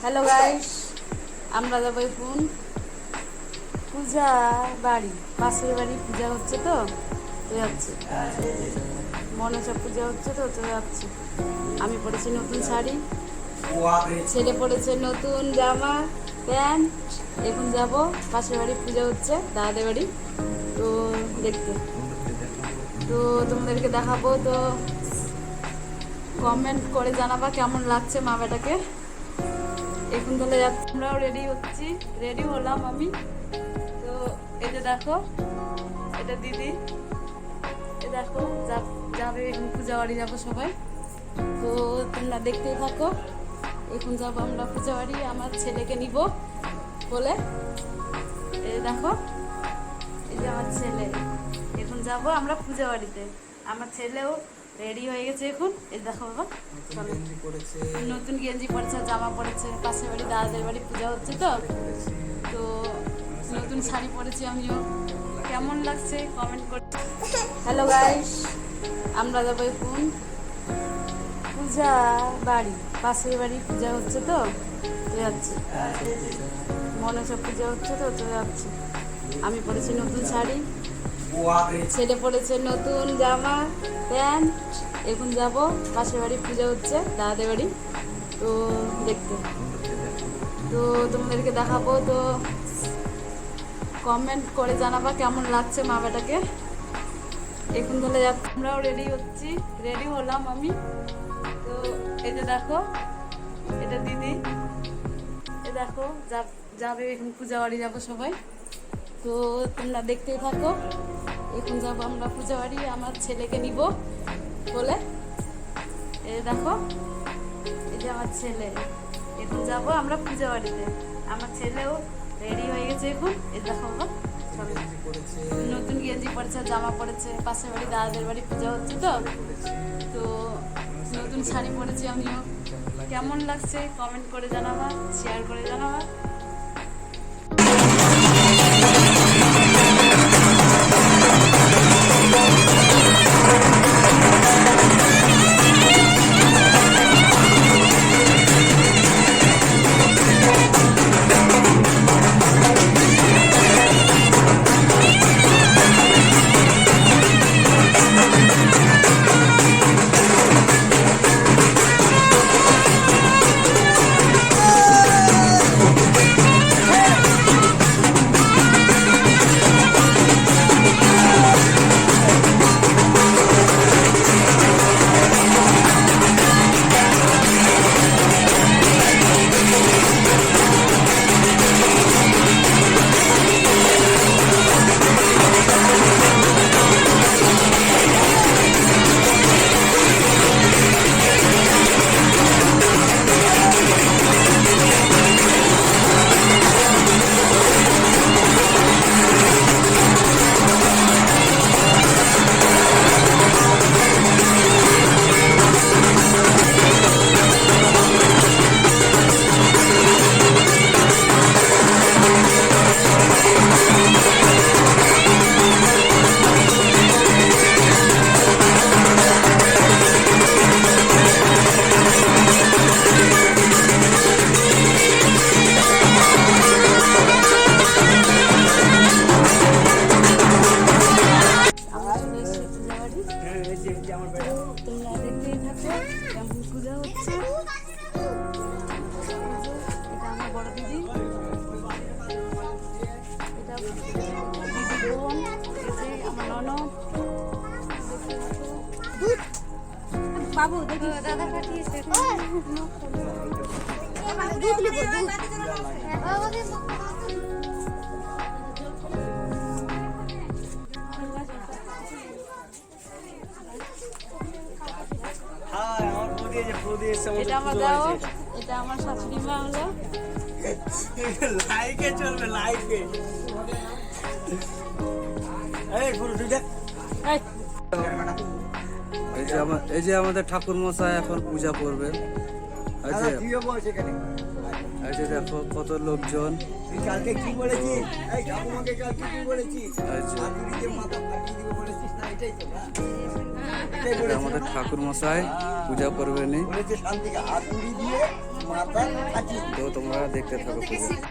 Hello guys, আমরা যাবো এখন পূজা বাড়ি, পাশের বাড়ি পূজা হচ্ছে তো যাচ্ছি। মনসা পূজা হচ্ছে তো যাচ্ছি। আমি পরেছি নতুন শাড়ি, ছেলে পরেছে নতুন জামা প্যান্ট। এখন যাব পাশের বাড়ি পূজা হচ্ছে, দাদাদের বাড়ি, তো দেখতে। তো তোমাদেরকে দেখাবো, তো কমেন্ট করে জানাবা কেমন লাগছে মা বেটাকে। এখন তাহলে আমরাও রেডি হচ্ছি, রেডি হলাম আমি। তো এই যে দেখো, এটা দিদি, এ দেখো যাবে এখন পূজা বাড়ি যাবো সবাই। তো তোমরা দেখতেই থাকো। এখন যাবো আমরা পূজা বাড়ি, আমার ছেলেকে নিব বলে। এই দেখো, এই যে আমার ছেলে। এখন যাব আমরা পূজা বাড়িতে। আমার ছেলেও রেডি হয়ে গেছে এখন। এই দেখো বাবা, নতুন গেঞ্জি পরেছে, জামা পরেছে। পাশের বাড়ি দাদাদের বাড়ি পূজা হচ্ছে তো তো নতুন শাড়ি পরেছি আমিও। কেমন লাগছে কমেন্ট করে। হ্যালো গাইস, আমরা যাবো এখন পূজা বাড়ি, পাশের বাড়ি পূজা হচ্ছে তো যাচ্ছি। মনসা পূজা হচ্ছে তো যাচ্ছি। আমি পরেছি নতুন শাড়ি, ছেলে পরেছে নতুন জামা প্যান্ট। এখন যাব পাশের বাড়ি পূজা হচ্ছে, দাদাদের বাড়ি, তো দেখতে। তো তোমাদেরকে দেখাবো, তো কমেন্ট করে জানাবা কেমন লাগছে মা বেটাকে। এখন তাহলে আমরাও রেডি হচ্ছি, রেডি হলাম আমি। তো এই যে দেখো, এটা দিদি, এ দেখো যাবে এখন পূজা বাড়ি যাবো সবাই। তো তোমরা দেখতেই থাকো। এখন যাবো আমরা পূজা বাড়ি, আমার ছেলেকে নিব বলে। এই দেখো, এই যে আমার ছেলে। এখন যাবো আমরা পূজা বাড়িতে। আমার ছেলেও রেডি হয়ে গেছে এখন। এই দেখো বাবা, নতুন গেঞ্জি পরেছে, জামা পরেছে। পাশের বাড়ি দাদাদের বাড়ি পূজা হচ্ছে তো তো নতুন শাড়ি পরেছি আমিও। কেমন লাগছে কমেন্ট করে জানাবা, শেয়ার করে জানাবা। তোমরা দেখতেই থাকো কেমন পূজা হচ্ছে। এটা আমার বড় দিদি, এটা দিদি বোন, আমার ননদ। বাবু দেখি দাদা পাঠিয়েছে। এটা আমার দাও, এটা আমার শাশুড়ি মা হলো। লাইকে চলবে, লাইকে। এই যে আমাদের ঠাকুর মশাই এখন পূজা করবে। এই যে দেখো কত লোকজন। কালকে কি বলেছি, এই ঠাকুমাকে কালকে কি বলেছি, আমাদের ঠাকুর মশাই পূজা করবেন। শান্তিকে হাত দিয়ে মাথা খাচ্ছি তো তোমরা দেখতে থাকো পূজা।